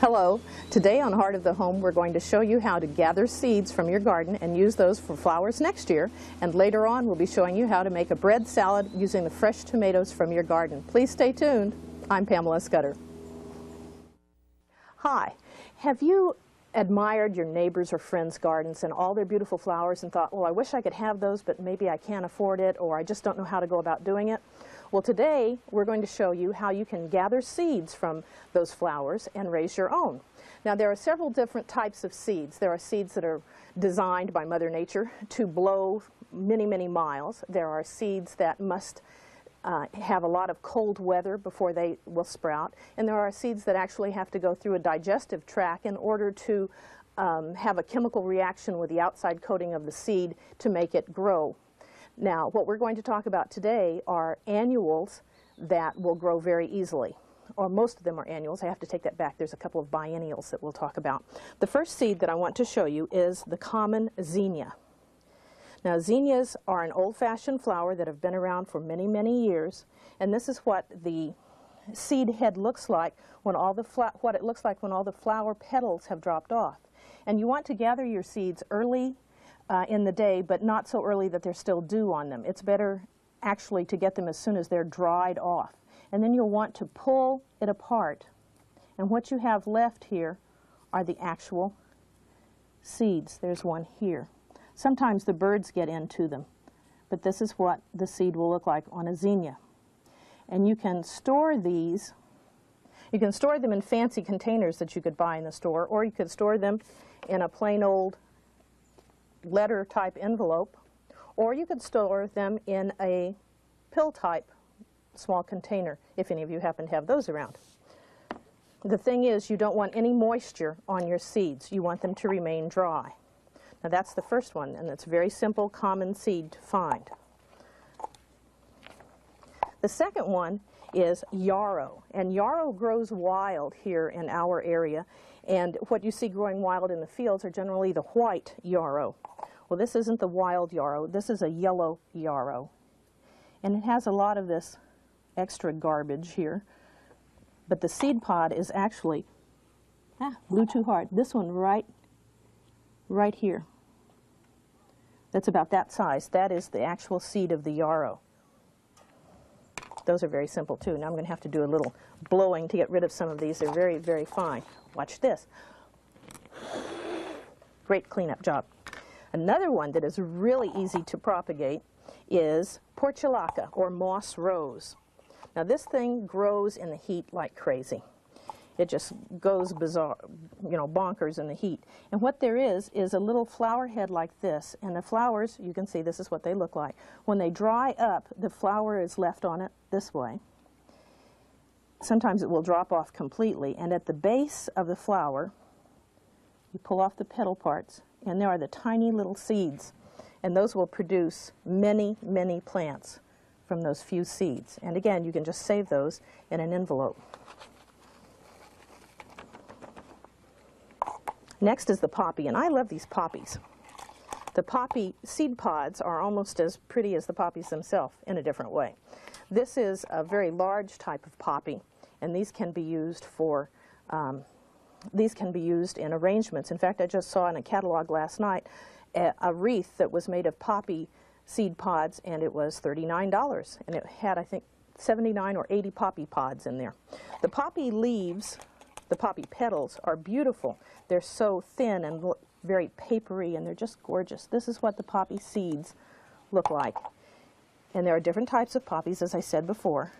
Hello. Today on Heart of the Home we're going to show you how to gather seeds from your garden and use those for flowers next year. And later on we'll be showing you how to make a bread salad using the fresh tomatoes from your garden. Please stay tuned. I'm Pamela Scudder. Hi. Have you admired your neighbors' or friends' gardens and all their beautiful flowers and thought, well, I wish I could have those, but maybe I can't afford it, or I just don't know how to go about doing it? Well, today we're going to show you how you can gather seeds from those flowers and raise your own. Now, there are several different types of seeds. There are seeds that are designed by Mother Nature to blow many, many miles. There are seeds that must have a lot of cold weather before they will sprout. And there are seeds that actually have to go through a digestive tract in order to have a chemical reaction with the outside coating of the seed to make it grow. Now, what we're going to talk about today are annuals that will grow very easily. Or most of them are annuals. I have to take that back. There's a couple of biennials that we'll talk about. The first seed that I want to show you is the common zinnia. Now, zinnias are an old-fashioned flower that have been around for many, many years, and this is what the seed head looks like when all the flower petals have dropped off. And you want to gather your seeds early in the day, but not so early that there's still dew on them. It's better actually to get them as soon as they're dried off. And then you'll want to pull it apart. And what you have left here are the actual seeds. There's one here. Sometimes the birds get into them, but this is what the seed will look like on a zinnia. And you can store these. You can store them in fancy containers that you could buy in the store, or you could store them in a plain old letter type envelope, or you could store them in a pill type small container if any of you happen to have those around. The thing is, you don't want any moisture on your seeds. You want them to remain dry. Now that's the first one, and it's a very simple, common seed to find. The second one is yarrow, and yarrow grows wild here in our area, and what you see growing wild in the fields are generally the white yarrow. Well, this isn't the wild yarrow. This is a yellow yarrow, and it has a lot of this extra garbage here, but the seed pod is actually, blew too hard. This one right here. That's about that size. That is the actual seed of the yarrow. Those are very simple too. Now I'm going to have to do a little blowing to get rid of some of these. They're very, very fine. Watch this. Great cleanup job. Another one that is really easy to propagate is portulaca, or moss rose. Now this thing grows in the heat like crazy. It just goes bizarre, bonkers in the heat. And what there is a little flower head like this, and the flowers, you can see this is what they look like. When they dry up, the flower is left on it this way. Sometimes it will drop off completely, and at the base of the flower, you pull off the petal parts, and there are the tiny little seeds, and those will produce many, many plants from those few seeds. And again, you can just save those in an envelope. Next is the poppy, and I love these poppies. The poppy seed pods are almost as pretty as the poppies themselves in a different way. This is a very large type of poppy, and these can be used for in arrangements. In fact, I just saw in a catalog last night a wreath that was made of poppy seed pods, and it was $39, and it had, I think, 79 or 80 poppy pods in there. The poppy leaves, the poppy petals, are beautiful. They're so thin and very papery, and they're just gorgeous. This is what the poppy seeds look like. And there are different types of poppies, as I said before.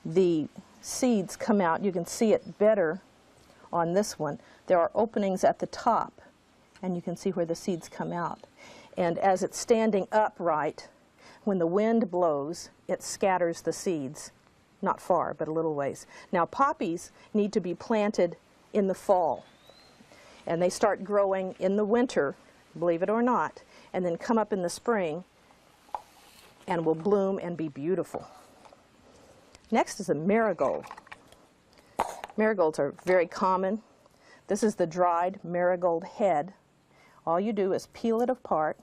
The seeds come out. You can see it better on this one. There are openings at the top, and you can see where the seeds come out. And as it's standing upright, when the wind blows, it scatters the seeds. Not far, but a little ways. Now, poppies need to be planted in the fall, and they start growing in the winter, believe it or not, and then come up in the spring and will bloom and be beautiful. Next is a marigold. Marigolds are very common. This is the dried marigold head. All you do is peel it apart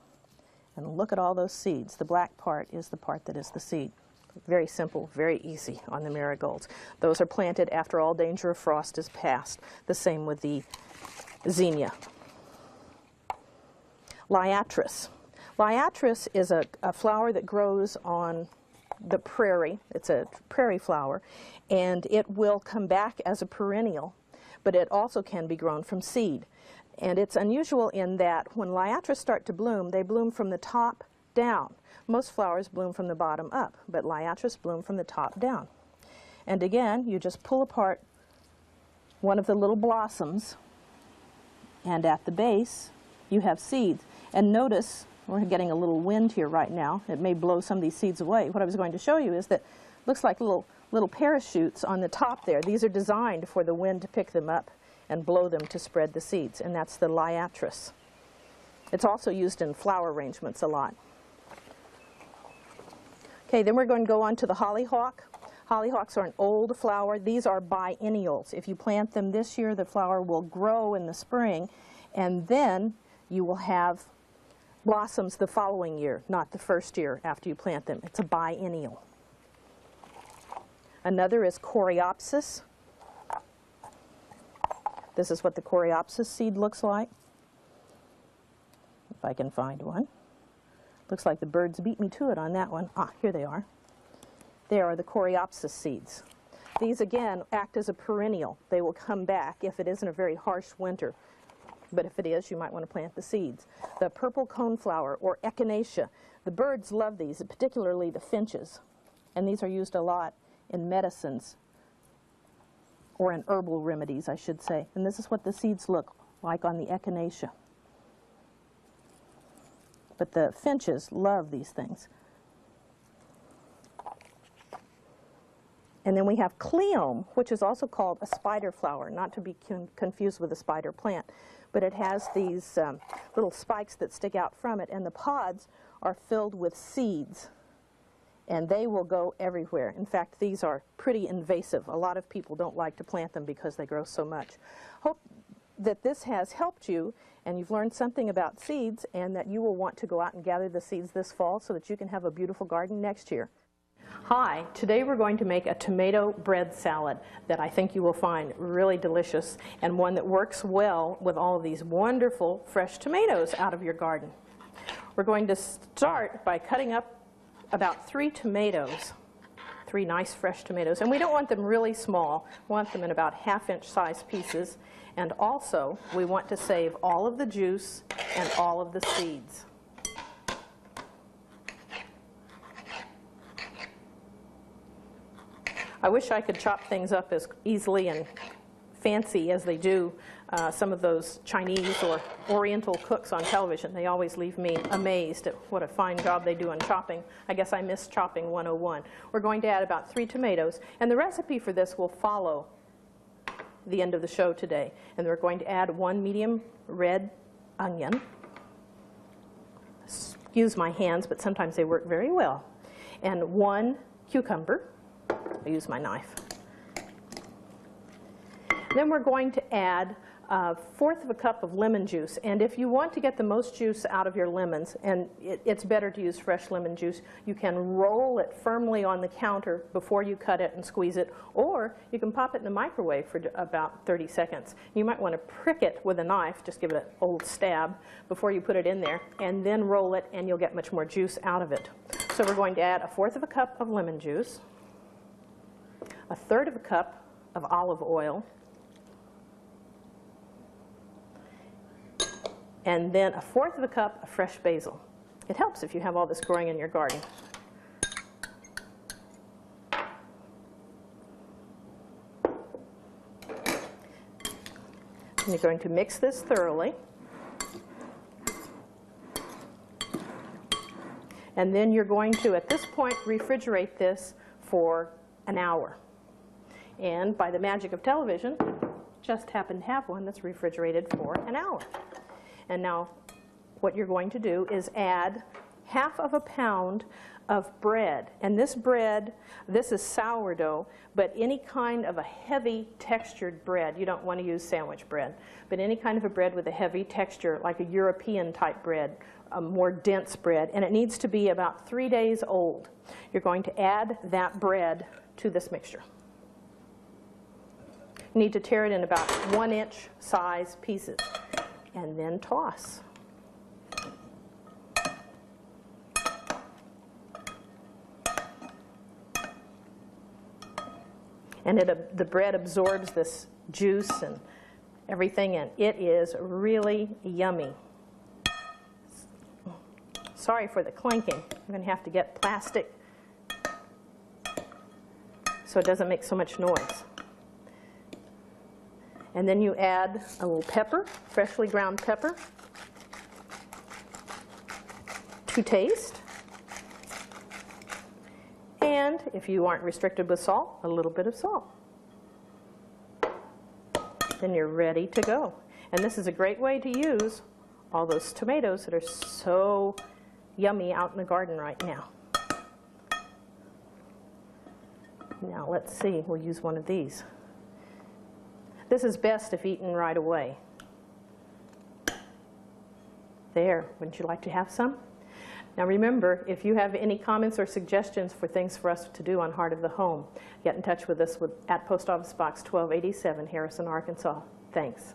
and look at all those seeds. The black part is the part that is the seed. Very simple, very easy on the marigolds. Those are planted after all danger of frost is past. The same with the zinnia. Liatris. Liatris is a flower that grows on the prairie. It's a prairie flower, and it will come back as a perennial, but it also can be grown from seed. And it's unusual in that when liatris start to bloom, they bloom from the top down. Most flowers bloom from the bottom up, but liatris bloom from the top down. And again, you just pull apart one of the little blossoms, and at the base you have seeds. And notice, we're getting a little wind here right now. It may blow some of these seeds away. What I was going to show you is that looks like little parachutes on the top there. These are designed for the wind to pick them up and blow them to spread the seeds, and that's the liatris. It's also used in flower arrangements a lot. Okay, then we're going to go on to the hollyhock. Hollyhocks are an old flower. These are biennials. If you plant them this year, the flower will grow in the spring, and then you will have blossoms the following year, not the first year after you plant them. It's a biennial. Another is coreopsis. This is what the coreopsis seed looks like, if I can find one. Looks like the birds beat me to it on that one. Ah, here they are. There are the coreopsis seeds. These, again, act as a perennial. They will come back if it isn't a very harsh winter. But if it is, you might want to plant the seeds. The purple coneflower, or echinacea. The birds love these, particularly the finches. And these are used a lot in medicines, or in herbal remedies, I should say. And this is what the seeds look like on the echinacea. But the finches love these things. And then we have cleome, which is also called a spider flower, not to be confused with a spider plant. But it has these little spikes that stick out from it, and the pods are filled with seeds. And they will go everywhere. In fact, these are pretty invasive. A lot of people don't like to plant them because they grow so much. Hope that this has helped you, and you've learned something about seeds, and that you will want to go out and gather the seeds this fall so that you can have a beautiful garden next year. Hi, today we're going to make a tomato bread salad that I think you will find really delicious, and one that works well with all of these wonderful fresh tomatoes out of your garden. We're going to start by cutting up about 3 tomatoes, 3 nice fresh tomatoes, and we don't want them really small. We want them in about ½ size pieces, and also we want to save all of the juice and all of the seeds. I wish I could chop things up as easily and fancy as they do some of those Chinese or Oriental cooks on television. They always leave me amazed at what a fine job they do on chopping. I guess I missed chopping 101. We're going to add about 3 tomatoes, and the recipe for this will follow the end of the show today. And we're going to add 1 medium red onion. Excuse my hands, but sometimes they work very well. And 1 cucumber. I use my knife. Then we're going to add 1/4 cup of lemon juice, and if you want to get the most juice out of your lemons, and it's better to use fresh lemon juice, you can roll it firmly on the counter before you cut it and squeeze it, or you can pop it in the microwave for about 30 seconds. You might want to prick it with a knife, just give it an old stab before you put it in there, and then roll it, and you'll get much more juice out of it. So we're going to add 1/4 cup of lemon juice, 1/3 cup of olive oil, and then 1/4 cup of fresh basil. It helps if you have all this growing in your garden. And you're going to mix this thoroughly. And then you're going to, at this point, refrigerate this for an hour. And by the magic of television, just happen to have one that's refrigerated for an hour. And now what you're going to do is add 1/2 pound of bread. And this bread, this is sourdough, but any kind of a heavy textured bread, you don't want to use sandwich bread, but any kind of a bread with a heavy texture, like a European type bread, a more dense bread, and it needs to be about 3 days old. You're going to add that bread to this mixture. You need to tear it in about 1-inch size pieces, and then toss. And the bread absorbs this juice and everything, and it is really yummy. Sorry for the clanking. I'm going to have to get plastic so it doesn't make so much noise. And then you add a little pepper, freshly ground pepper, to taste. And if you aren't restricted with salt, a little bit of salt. Then you're ready to go. And this is a great way to use all those tomatoes that are so yummy out in the garden right now. Now let's see, we'll use one of these. This is best if eaten right away. There, wouldn't you like to have some? Now remember, if you have any comments or suggestions for things for us to do on Heart of the Home, get in touch with us at Post Office Box 1287, Harrison, Arkansas. Thanks.